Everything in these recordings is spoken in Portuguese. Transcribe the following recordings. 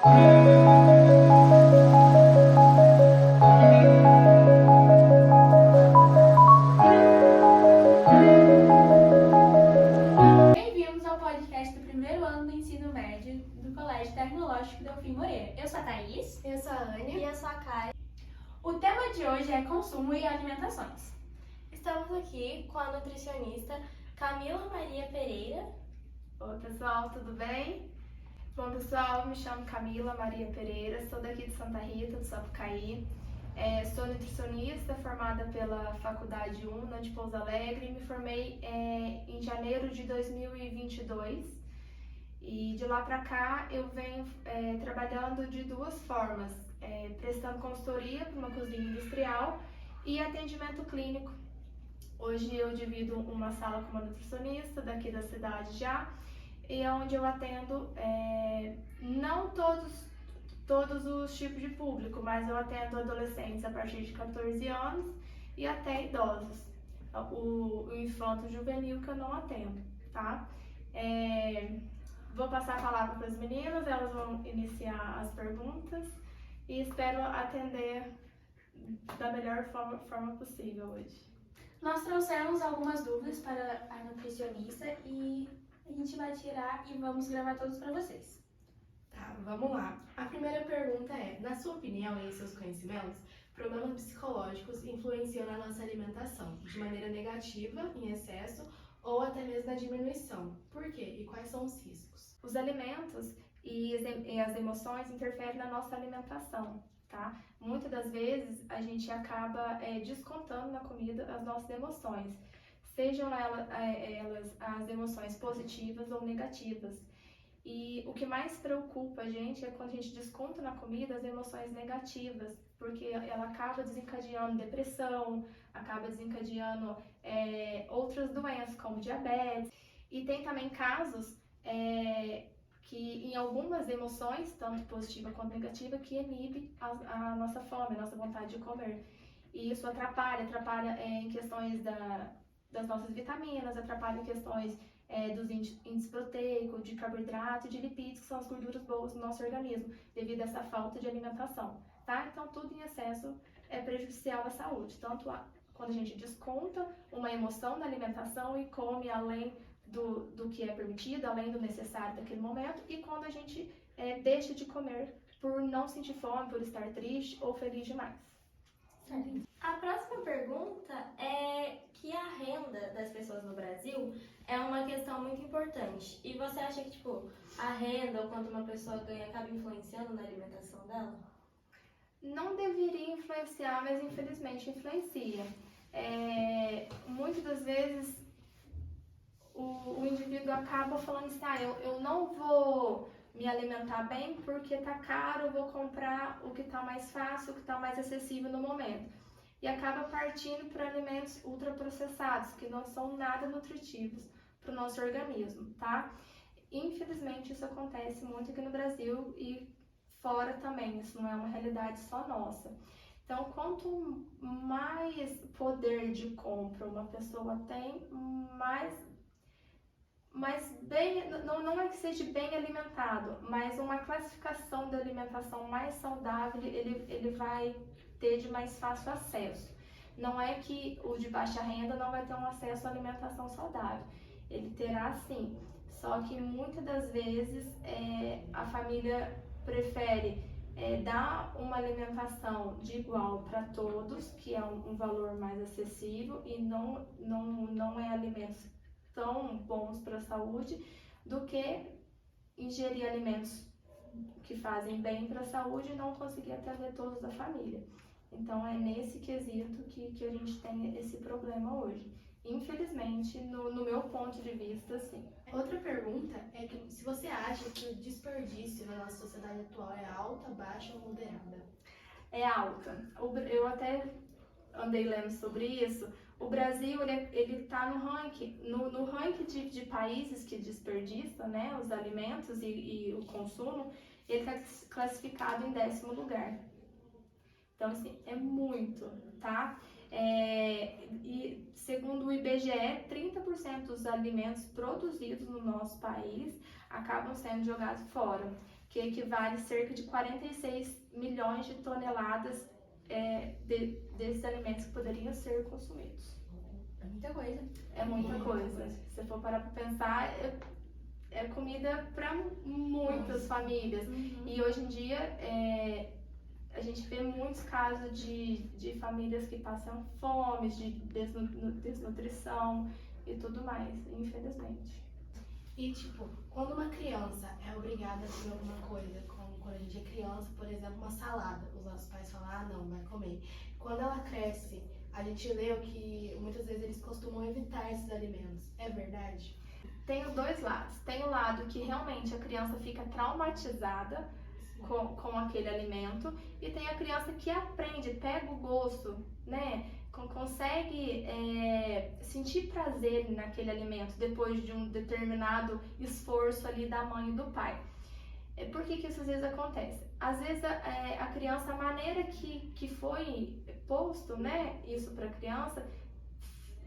Bem-vindos ao podcast do primeiro ano do ensino médio do Colégio Tecnológico Delfim Moreira. Eu sou a Thaís. Eu sou a Anne. E eu sou a Kai. O tema de hoje é consumo e alimentações. Estamos aqui com a nutricionista Camila Maria Pereira. Oi, pessoal, tudo bem? Bom, pessoal, me chamo Camila Maria Pereira, sou daqui de Santa Rita, do Sapucaí. Sou nutricionista formada pela Faculdade UNA de Pouso Alegre e me formei em janeiro de 2022. E de lá para cá eu venho trabalhando de duas formas, prestando consultoria para uma cozinha industrial e atendimento clínico. Hoje eu divido uma sala com uma nutricionista daqui da cidade já, e é onde eu atendo não todos os tipos de público, mas eu atendo adolescentes a partir de 14 anos e até idosos. O infanto juvenil que eu não atendo, tá? Vou passar a palavra para as meninas, elas vão iniciar as perguntas e espero atender da melhor forma possível hoje. Nós trouxemos algumas dúvidas para a nutricionista e a gente vai tirar e vamos gravar todos para vocês. Tá, vamos lá. A primeira pergunta é, na sua opinião e em seus conhecimentos, problemas psicológicos influenciam na nossa alimentação de maneira negativa, em excesso, ou até mesmo na diminuição? Por quê? E quais são os riscos? Os alimentos e as emoções interferem na nossa alimentação, tá? Muitas das vezes a gente acaba descontando na comida as nossas emoções, sejam elas as emoções positivas ou negativas. E o que mais preocupa a gente é quando a gente desconta na comida as emoções negativas, porque ela acaba desencadeando depressão, acaba desencadeando outras doenças como diabetes. E tem também casos que em algumas emoções, tanto positiva quanto negativa, que inibe a nossa fome, a nossa vontade de comer. E isso atrapalha em questões das nossas vitaminas, atrapalha em questões dos índices proteicos, de carboidrato e de lipídios, que são as gorduras boas do nosso organismo, devido a essa falta de alimentação, tá? Então, tudo em excesso é prejudicial à saúde, tanto quando a gente desconta uma emoção na alimentação e come além do que é permitido, além do necessário daquele momento, e quando a gente deixa de comer por não sentir fome, por estar triste ou feliz demais. Certo. A próxima pergunta é que a renda das pessoas no Brasil é uma questão muito importante. E você acha que, a renda ou quanto uma pessoa ganha acaba influenciando na alimentação dela? Não deveria influenciar, mas infelizmente influencia. Muitas das vezes o indivíduo acaba falando assim, eu não vou me alimentar bem porque tá caro, eu vou comprar o que tá mais fácil, o que tá mais acessível no momento. E acaba partindo para alimentos ultraprocessados, que não são nada nutritivos para o nosso organismo, tá? Infelizmente isso acontece muito aqui no Brasil e fora também, isso não é uma realidade só nossa. Então, quanto mais poder de compra uma pessoa tem, mais bem, não é que seja bem alimentado, mas uma classificação da alimentação mais saudável, ele vai ter de mais fácil acesso. Não é que o de baixa renda não vai ter um acesso à alimentação saudável, ele terá sim, só que muitas das vezes a família prefere dar uma alimentação de igual para todos, que é um valor mais acessível e não é alimentos tão bons para a saúde, do que ingerir alimentos que fazem bem para a saúde e não conseguir atender todos da família. Então é nesse quesito que a gente tem esse problema hoje. Infelizmente, no meu ponto de vista, sim. Outra pergunta é que se você acha que o desperdício na nossa sociedade atual é alta, baixa ou moderada? É alta. Eu até andei lendo sobre isso. O Brasil, ele tá no ranking, no ranking de países que desperdiçam, né, os alimentos e o consumo, ele está classificado em 10º lugar. Então, assim, é muito, tá? E segundo o IBGE, 30% dos alimentos produzidos no nosso país acabam sendo jogados fora. que equivale a cerca de 46 milhões de toneladas desses alimentos que poderiam ser consumidos. É muita coisa. É muita coisa. Se você for parar para pensar, é comida para muitas famílias. E hoje em dia, a gente vê muitos casos de famílias que passam fome, de desnutrição e tudo mais, infelizmente. E, tipo, quando uma criança é obrigada a comer alguma coisa, como quando a gente é criança, por exemplo, uma salada, os nossos pais falam, ah, não, vai comer. Quando ela cresce, a gente leu que muitas vezes eles costumam evitar esses alimentos. É verdade? Tem os dois lados. Tem o lado que realmente a criança fica traumatizada com aquele alimento, e tem a criança que aprende, pega o gosto, né? Consegue sentir prazer naquele alimento depois de um determinado esforço ali da mãe e do pai. Por que isso às vezes acontece? Às vezes a criança, a maneira que foi posto, né, isso para a criança,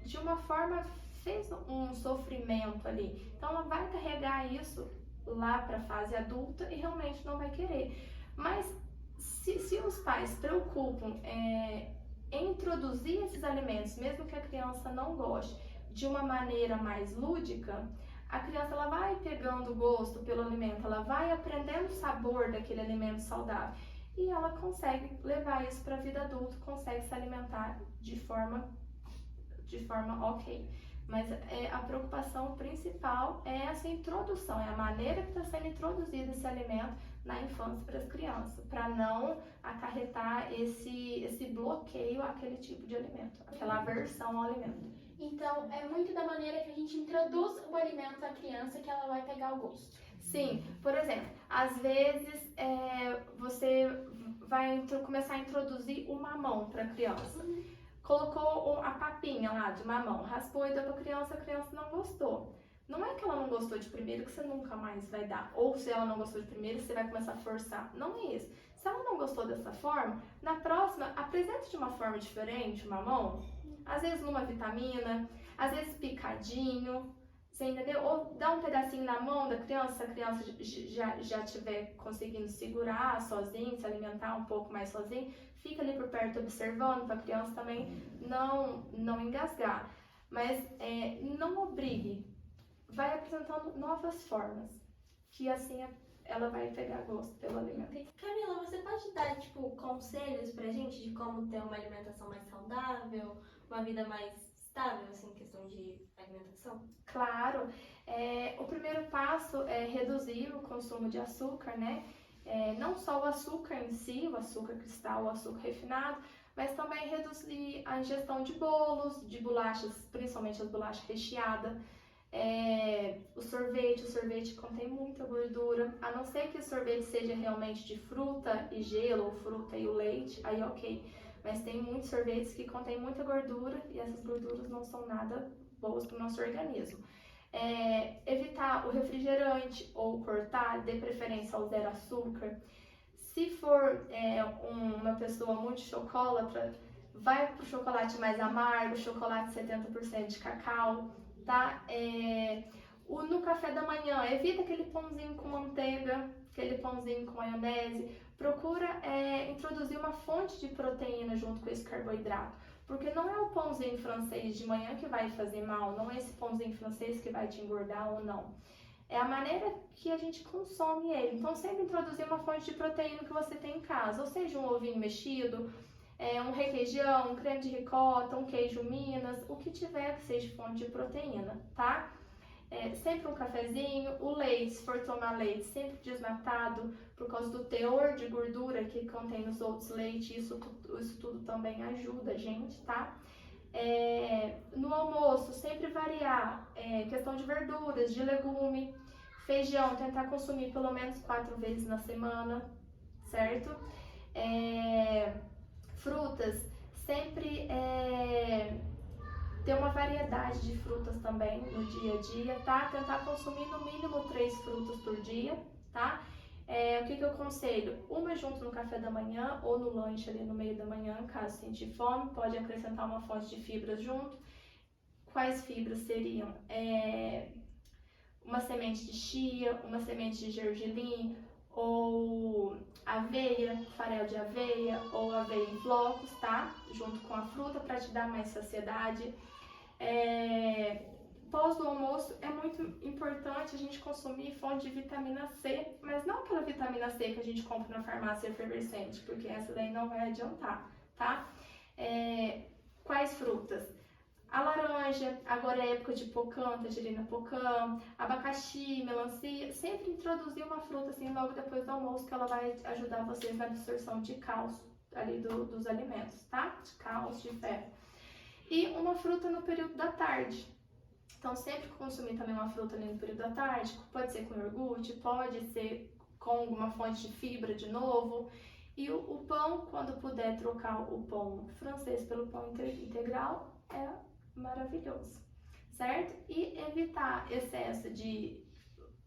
de uma forma fez um sofrimento ali. Então ela vai carregar isso lá para a fase adulta e realmente não vai querer. Mas se os pais se preocupam em introduzir esses alimentos, mesmo que a criança não goste, de uma maneira mais lúdica, a criança ela vai pegando gosto pelo alimento, ela vai aprendendo o sabor daquele alimento saudável e ela consegue levar isso para a vida adulta, consegue se alimentar de forma ok. Mas a preocupação principal é essa introdução, é a maneira que está sendo introduzido esse alimento na infância para as crianças, para não acarretar esse bloqueio àquele tipo de alimento, aquela aversão ao alimento. Então, é muito da maneira que a gente introduz o alimento à criança que ela vai pegar o gosto. Sim, por exemplo, às vezes você vai começar a introduzir o mamão para a criança. Colocou a papinha lá de mamão, raspou e deu para a criança não gostou. Não é que ela não gostou de primeiro que você nunca mais vai dar, ou se ela não gostou de primeiro você vai começar a forçar. Não é isso. Se ela não gostou dessa forma, na próxima apresente de uma forma diferente o mamão, às vezes numa vitamina, às vezes picadinho, você entendeu? Ou dá um pedacinho na mão da criança, se a criança já estiver conseguindo segurar sozinho, se alimentar um pouco mais sozinho, fica ali por perto observando para a criança também não engasgar. Mas não obrigue, vai apresentando novas formas, que assim ela vai pegar gosto pelo alimento. Camila, você pode dar, conselhos pra gente de como ter uma alimentação mais saudável, uma vida mais estável, assim, em questão de alimentação? Claro, o primeiro passo é reduzir o consumo de açúcar, né? Não só o açúcar em si, o açúcar cristal, o açúcar refinado, mas também reduzir a ingestão de bolos, de bolachas, principalmente as bolachas recheadas. O sorvete contém muita gordura, a não ser que o sorvete seja realmente de fruta e gelo, ou fruta e o leite, aí ok. Mas tem muitos sorvetes que contêm muita gordura e essas gorduras não são nada boas para o nosso organismo. Evitar o refrigerante ou cortar, dê preferência ao zero açúcar. Se for uma pessoa muito chocolatra, vai para o chocolate mais amargo, chocolate 70% de cacau, tá? No café da manhã, evita aquele pãozinho com manteiga, aquele pãozinho com maionese. Procura introduzir uma fonte de proteína junto com esse carboidrato, porque não é o pãozinho francês de manhã que vai fazer mal, não é esse pãozinho francês que vai te engordar ou não. É a maneira que a gente consome ele. Então, sempre introduzir uma fonte de proteína que você tem em casa, ou seja, um ovinho mexido, um requeijão, um creme de ricota, um queijo Minas, o que tiver que seja fonte de proteína, tá? Sempre um cafezinho, o leite, se for tomar leite, sempre desnatado, por causa do teor de gordura que contém nos outros leites, isso tudo também ajuda a gente, tá? No almoço, sempre variar, questão de verduras, de legume, feijão, tentar consumir pelo menos 4 vezes na semana, certo? Frutas, sempre ter uma variedade de frutas também no dia a dia, tá? Tentar consumir no mínimo 3 frutas por dia, tá? O que eu aconselho? Uma junto no café da manhã ou no lanche ali no meio da manhã, caso sentir fome, pode acrescentar uma fonte de fibras junto. Quais fibras seriam? Uma semente de chia, uma semente de gergelim, ou aveia, farelo de aveia ou aveia em flocos, tá? Junto com a fruta para te dar mais saciedade. Pós do almoço é muito importante a gente consumir fonte de vitamina C, mas não aquela vitamina C que a gente compra na farmácia efervescente, porque essa daí não vai adiantar, tá? Quais frutas? A laranja, agora é época de pocã, tangerina pocã, abacaxi, melancia, sempre introduzir uma fruta assim logo depois do almoço, que ela vai ajudar vocês na absorção de cálcio ali dos alimentos, tá? De cálcio, de ferro. E uma fruta no período da tarde. Então, sempre consumir também uma fruta ali no período da tarde, pode ser com iogurte, pode ser com alguma fonte de fibra de novo. E o pão, quando puder trocar o pão francês pelo pão integral, é maravilhoso, certo? E evitar excesso de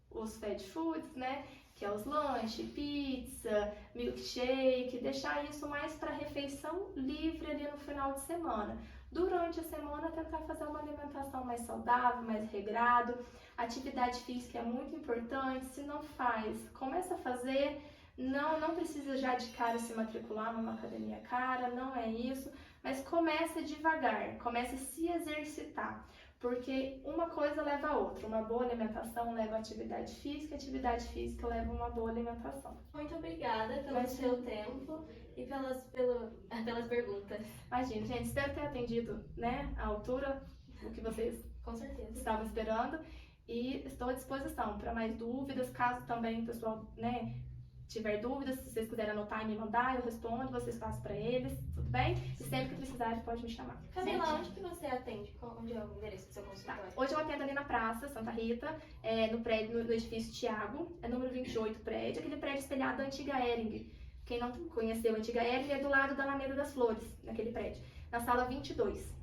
os fast foods, né? Que é os lanches, pizza, milkshake, deixar isso mais para refeição livre ali no final de semana. Durante a semana, tentar fazer uma alimentação mais saudável, mais regrado. Atividade física é muito importante. Se não faz, começa a fazer. Não precisa já de cara se matricular numa academia cara, não é isso. Mas começa devagar, comece a se exercitar. Porque uma coisa leva a outra. Uma boa alimentação leva a atividade física leva a uma boa alimentação. Muito obrigada pelo seu tempo e pelas perguntas. Imagina, gente, espero ter atendido, né, à altura, o que vocês Com certeza. estavam esperando. E estou à disposição para mais dúvidas, caso também o pessoal, né, tiver dúvidas, se vocês quiserem anotar e me mandar, eu respondo, vocês passam para eles, tudo bem? E sempre que precisarem, pode me chamar. Camila, onde que você atende? Onde é o endereço do seu consultório? Hoje eu atendo ali na Praça Santa Rita, no prédio, no edifício Tiago, é número 28 prédio, aquele prédio espelhado da antiga Hering. Quem não conheceu a antiga Hering é do lado da Alameda das Flores, naquele prédio, na sala 22,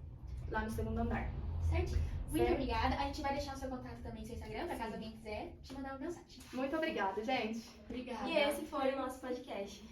lá no segundo andar. Certinho. Muito Certo. obrigada. A gente vai deixar o seu contato também no seu Instagram, pra caso alguém quiser te mandar uma mensagem. Muito obrigada, gente. Obrigada. E esse foi o nosso podcast.